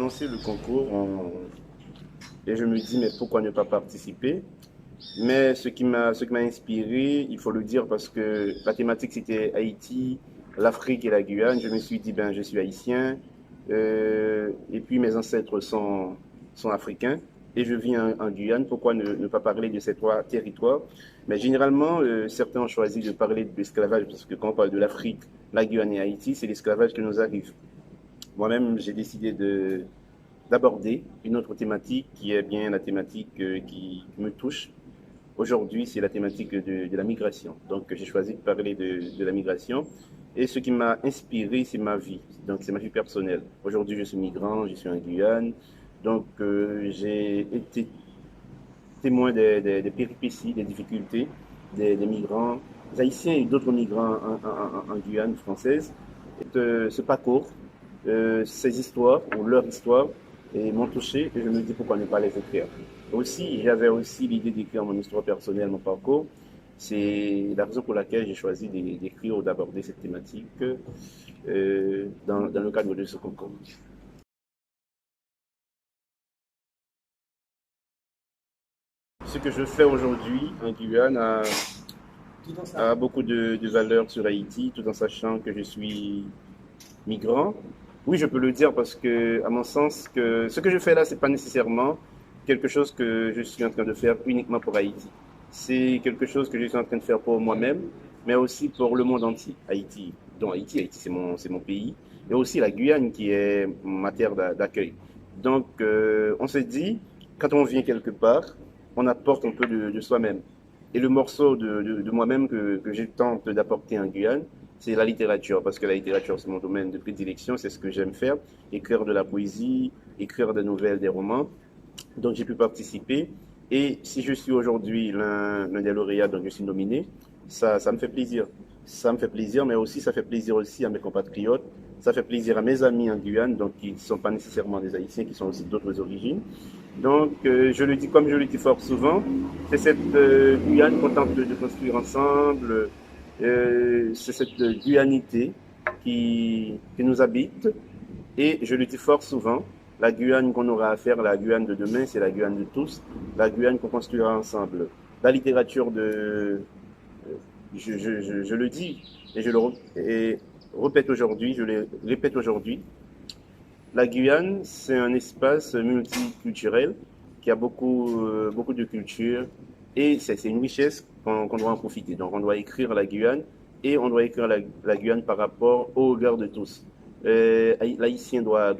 annoncé le concours et je me dis, mais pourquoi ne pas participer? Mais ce qui m'a inspiré, il faut le dire, parce que la thématique c'était Haïti, l'Afrique et la Guyane. Je me suis dit, ben, je suis haïtien, et puis mes ancêtres sont africains, et je vis en Guyane. Pourquoi ne pas parler de ces trois territoires? Mais généralement, certains ont choisi de parler de l'esclavage, parce que quand on parle de l'Afrique, la Guyane et Haïti, c'est l'esclavage qui nous arrive. Moi-même, j'ai décidé d'aborder une autre thématique qui est bien la thématique qui me touche. Aujourd'hui, c'est la thématique de la migration. Donc, j'ai choisi de parler de la migration. Et ce qui m'a inspiré, c'est ma vie. Donc, c'est ma vie personnelle. Aujourd'hui, je suis migrant, je suis en Guyane. Donc, j'ai été témoin des péripéties, des difficultés des migrants haïtiens et d'autres migrants en Guyane française. Et ce parcours, ces histoires ou leur histoire m'ont touché et je me dis pourquoi ne pas les écrire. Aussi, j'avais aussi l'idée d'écrire mon histoire personnelle, mon parcours. C'est la raison pour laquelle j'ai choisi d'écrire ou d'aborder cette thématique dans le cadre de ce concours. Ce que je fais aujourd'hui en Guyane a beaucoup de valeur sur Haïti, tout en sachant que je suis migrant. Oui, je peux le dire parce que, à mon sens, que ce que je fais là, c'est pas nécessairement quelque chose que je suis en train de faire uniquement pour Haïti. C'est quelque chose que je suis en train de faire pour moi-même, mais aussi pour le monde entier. Haïti, dont Haïti, c'est mon pays, et aussi la Guyane qui est ma terre d'accueil. Donc, on se dit, quand on vient quelque part, on apporte un peu de soi-même. Et le morceau de moi-même que je tente d'apporter en Guyane, c'est la littérature, parce que la littérature, c'est mon domaine de prédilection, c'est ce que j'aime faire, écrire de la poésie, écrire des nouvelles, des romans. Donc j'ai pu participer. Et si je suis aujourd'hui l'un des lauréats, donc je suis nominé, ça me fait plaisir. Ça me fait plaisir, mais aussi ça fait plaisir aussi à mes compatriotes. Ça fait plaisir à mes amis en Guyane, donc qui ne sont pas nécessairement des Haïtiens, qui sont aussi d'autres origines. Donc, je le dis comme je le dis fort souvent, c'est cette Guyane qu'on tente de construire ensemble, c'est cette guyanité qui nous habite. Et je le dis fort souvent, la Guyane qu'on aura à faire, la Guyane de demain, c'est la Guyane de tous, la Guyane qu'on construira ensemble. La littérature je le dis et et répète aujourd'hui, je le répète aujourd'hui, la Guyane, c'est un espace multiculturel qui a beaucoup de cultures et c'est une richesse qu'on doit en profiter. Donc on doit écrire la Guyane et on doit écrire la Guyane par rapport au regard de tous. L'haïtien doit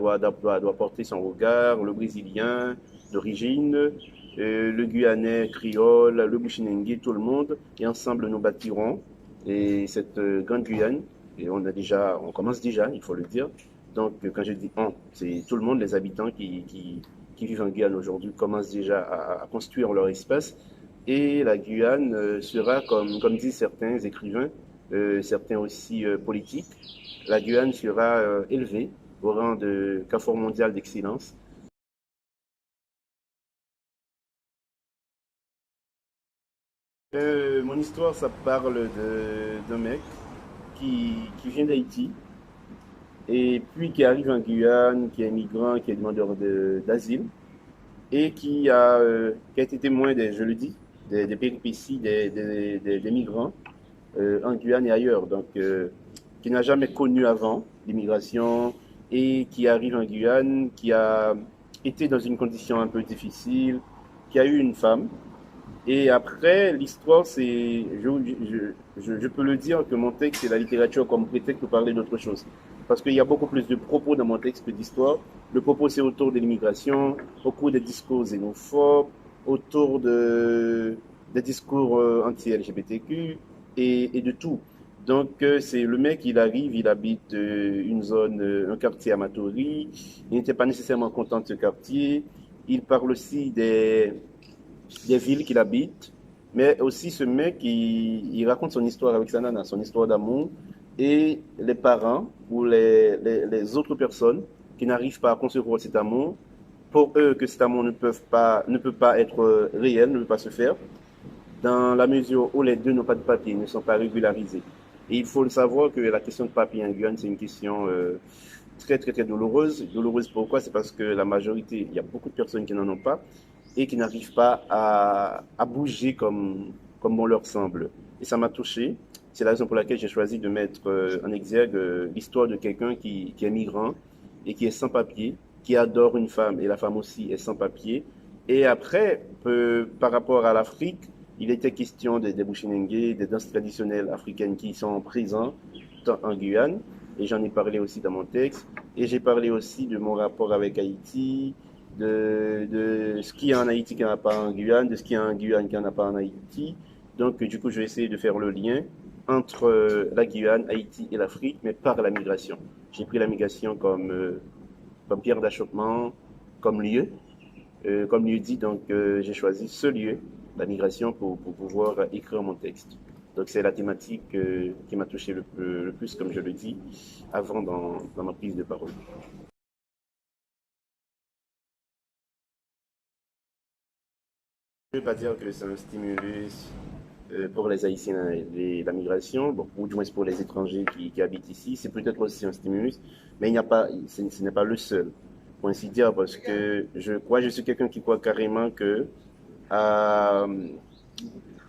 porter son regard, le brésilien d'origine, le guyanais créole, le bushinengue, tout le monde, et ensemble nous bâtirons et cette grande Guyane. Et on commence déjà, il faut le dire. Donc, quand je dis on, c'est tout le monde, les habitants qui vivent en Guyane aujourd'hui commencent déjà à construire leur espace. Et la Guyane sera, comme disent certains écrivains, certains aussi politiques, la Guyane sera élevée au rang de carrefour mondial d'excellence. Mon histoire, ça parle d'un mec qui vient d'Haïti, et puis qui arrive en Guyane, qui est migrant, qui est demandeur d'asile, et qui a été témoin je le dis, des péripéties des migrants en Guyane et ailleurs. Donc, qui n'a jamais connu avant l'immigration et qui arrive en Guyane, qui a été dans une condition un peu difficile, qui a eu une femme. Et après, l'histoire, je peux le dire que mon texte, c'est la littérature comme prétexte pour parler d'autre chose. Parce qu'il y a beaucoup plus de propos dans mon texte que d'histoire. Le propos, c'est autour de l'immigration, autour des discours xénophobes, autour des discours anti-LGBTQ et de tout. Donc, c'est le mec, il arrive, il habite une zone, un quartier à Matoury. Il n'était pas nécessairement content de ce quartier. Il parle aussi des villes qu'il habite, mais aussi ce mec, il raconte son histoire avec sa nana, son histoire d'amour, et les parents ou les autres personnes qui n'arrivent pas à concevoir cet amour, pour eux que cet amour ne peut pas être réel, ne peut pas se faire, dans la mesure où les deux n'ont pas de papier, ne sont pas régularisés. Et il faut le savoir que la question de papier en Guyane, c'est une question très, très, très douloureuse. Douloureuse pourquoi? C'est parce que la majorité, il y a beaucoup de personnes qui n'en ont pas et qui n'arrivent pas à bouger comme on leur semble. Et ça m'a touché. C'est la raison pour laquelle j'ai choisi de mettre en exergue l'histoire de quelqu'un qui est migrant et qui est sans papier, qui adore une femme et la femme aussi est sans papier. Et après, par rapport à l'Afrique, il était question des Bushinengue, des danses traditionnelles africaines qui sont présentes en Guyane. Et j'en ai parlé aussi dans mon texte. Et j'ai parlé aussi de mon rapport avec Haïti, de ce qu'il y a en Haïti qui n'y en a pas en Guyane, de ce qu'il y a en Guyane qui n'y en a pas en Haïti. Donc, du coup, je vais essayer de faire le lien entre la Guyane, Haïti et l'Afrique, mais par la migration. J'ai pris la migration comme pierre d'achoppement, comme lieu. Comme lieu dit, donc j'ai choisi ce lieu, la migration, pour pouvoir écrire mon texte. Donc c'est la thématique qui m'a touché le plus, comme je le dis, avant dans ma prise de parole. Je ne veux pas dire que c'est un stimulus pour les Haïtiens et la migration, bon, ou du moins pour les étrangers qui habitent ici. C'est peut-être aussi un stimulus, mais il n'y a pas, ce n'est pas le seul, pour ainsi dire, parce que je suis quelqu'un qui croit carrément que à,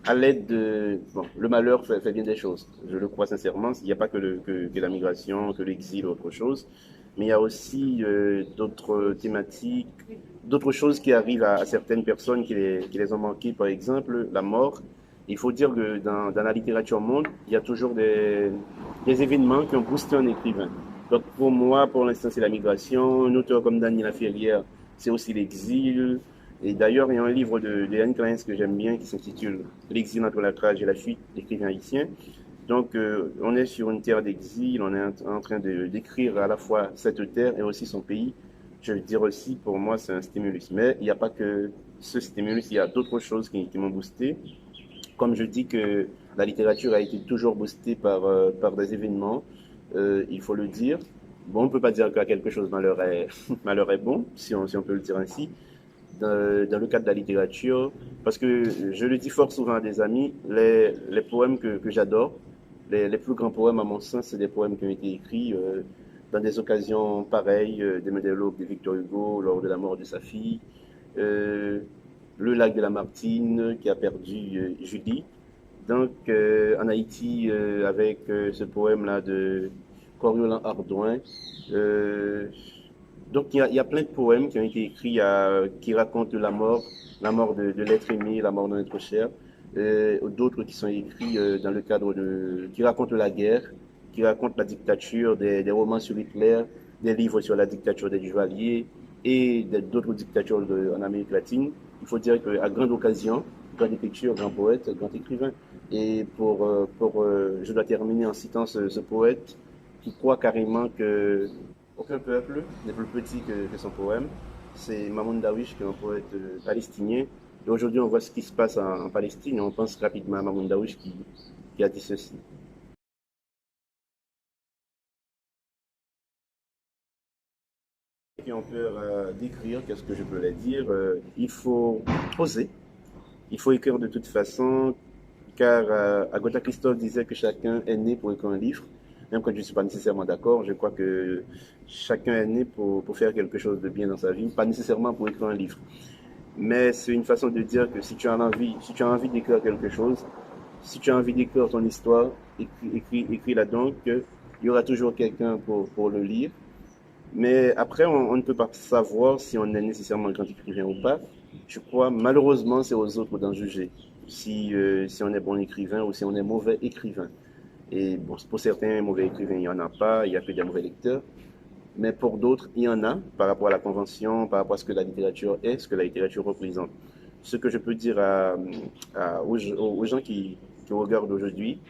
à l'aide de... Bon, le malheur fait bien des choses. Je le crois sincèrement. Il n'y a pas que la migration, que l'exil ou autre chose. Mais il y a aussi d'autres thématiques, d'autres choses qui arrivent à certaines personnes qui les ont manquées. Par exemple, la mort. Il faut dire que dans la littérature monde, il y a toujours des événements qui ont boosté un écrivain. Donc pour moi, pour l'instant, c'est la migration. Un auteur comme Daniel Laferrière, c'est aussi l'exil. Et d'ailleurs, il y a un livre de Anne Kleins que j'aime bien qui s'intitule L'exil entre la rage et la fuite, d'écrivain haïtien. Donc, on est sur une terre d'exil, on est en train d'écrire à la fois cette terre et aussi son pays. Je veux dire aussi, pour moi, c'est un stimulus. Mais il n'y a pas que ce stimulus, il y a d'autres choses qui m'ont boosté. Comme je dis que la littérature a été toujours boostée par des événements, il faut le dire. Bon, on ne peut pas dire que quelque chose malheur est, malheur est bon, si on peut le dire ainsi dans le cadre de la littérature, parce que je le dis fort souvent à des amis, les poèmes que j'adore, les plus grands poèmes à mon sens, c'est des poèmes qui ont été écrits dans des occasions pareilles, des Médéloques de Victor Hugo lors de la mort de sa fille, euh, le lac de la Martine qui a perdu Julie. Donc en Haïti, avec ce poème-là de Coriolan Ardouin, euh, donc il y a plein de poèmes qui ont été écrits qui racontent la mort de l'être aimé, la mort de notre cher. D'autres qui sont écrits dans le cadre qui racontent la guerre, qui racontent la dictature, des romans sur Hitler, des livres sur la dictature des Duvalier et d'autres dictatures en Amérique latine. Il faut dire qu'à grande occasion, grande écriture, grand poète, grand écrivain. Et je dois terminer en citant ce poète qui croit carrément que aucun peuple n'est plus petit que son poème. C'est Mamoun Darwish, qui est un poète palestinien. Et aujourd'hui, on voit ce qui se passe en Palestine et on pense rapidement à Mamoun Darwish qui a dit ceci. Qui ont peur d'écrire, qu'est-ce que je peux leur dire? Il faut oser, il faut écrire de toute façon, car Agatha Christophe disait que chacun est né pour écrire un livre. Même quand je ne suis pas nécessairement d'accord, je crois que chacun est né pour faire quelque chose de bien dans sa vie, pas nécessairement pour écrire un livre. Mais c'est une façon de dire que si tu as envie d'écrire quelque chose, si tu as envie d'écrire ton histoire, écris-la donc. Il y aura toujours quelqu'un pour le lire. Mais après, on ne peut pas savoir si on est nécessairement un grand écrivain ou pas. Je crois, malheureusement, c'est aux autres d'en juger. Si on est bon écrivain ou si on est mauvais écrivain. Et bon, pour certains mauvais écrivains, il n'y en a pas, il n'y a que des mauvais lecteurs. Mais pour d'autres, il y en a par rapport à la convention, par rapport à ce que la littérature est, ce que la littérature représente. Ce que je peux dire aux gens qui regardent aujourd'hui,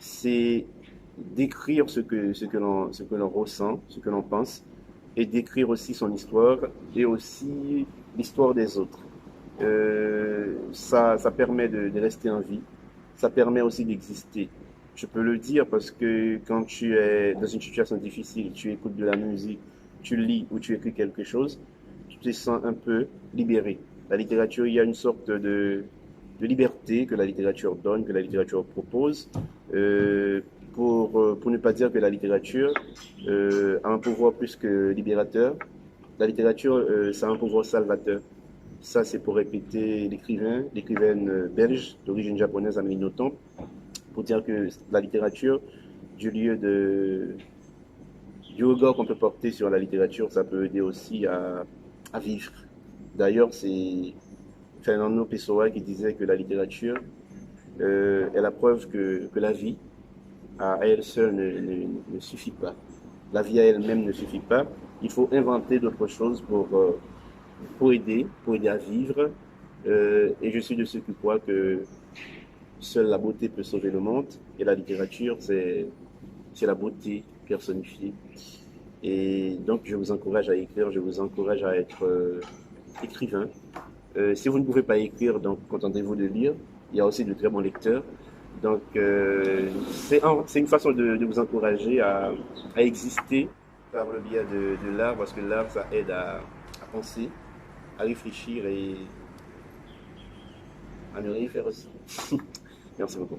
c'est d'écrire ce que l'on ressent, ce que l'on pense, et d'écrire aussi son histoire et aussi l'histoire des autres. Ça permet de rester en vie, ça permet aussi d'exister. Je peux le dire parce que quand tu es dans une situation difficile, tu écoutes de la musique, tu lis ou tu écris quelque chose, tu te sens un peu libéré. La littérature, il y a une sorte de liberté que la littérature donne, que la littérature propose. pour ne pas dire que la littérature a un pouvoir plus que libérateur. La littérature, ça a un pouvoir salvateur. Ça, c'est pour répéter l'écrivaine belge d'origine japonaise Amélie Nothomb, pour dire que la littérature, du lieu du regard qu'on peut porter sur la littérature, ça peut aider aussi à vivre. D'ailleurs, c'est Fernando Pessoa qui disait que la littérature est la preuve que la vie, à elle seule, ne suffit pas. La vie à elle-même ne suffit pas. Il faut inventer d'autres choses pour aider à vivre. Et je suis de ceux qui croient que seule la beauté peut sauver le monde. Et la littérature, c'est la beauté personnifiée. Et donc, je vous encourage à écrire, je vous encourage à être écrivain. Si vous ne pouvez pas écrire, donc contentez-vous de lire. Il y a aussi de très bons lecteurs. Donc, c'est une façon de vous encourager à exister par le biais de l'art, parce que l'art, ça aide à penser, à réfléchir et à ne rien faire aussi. Merci beaucoup.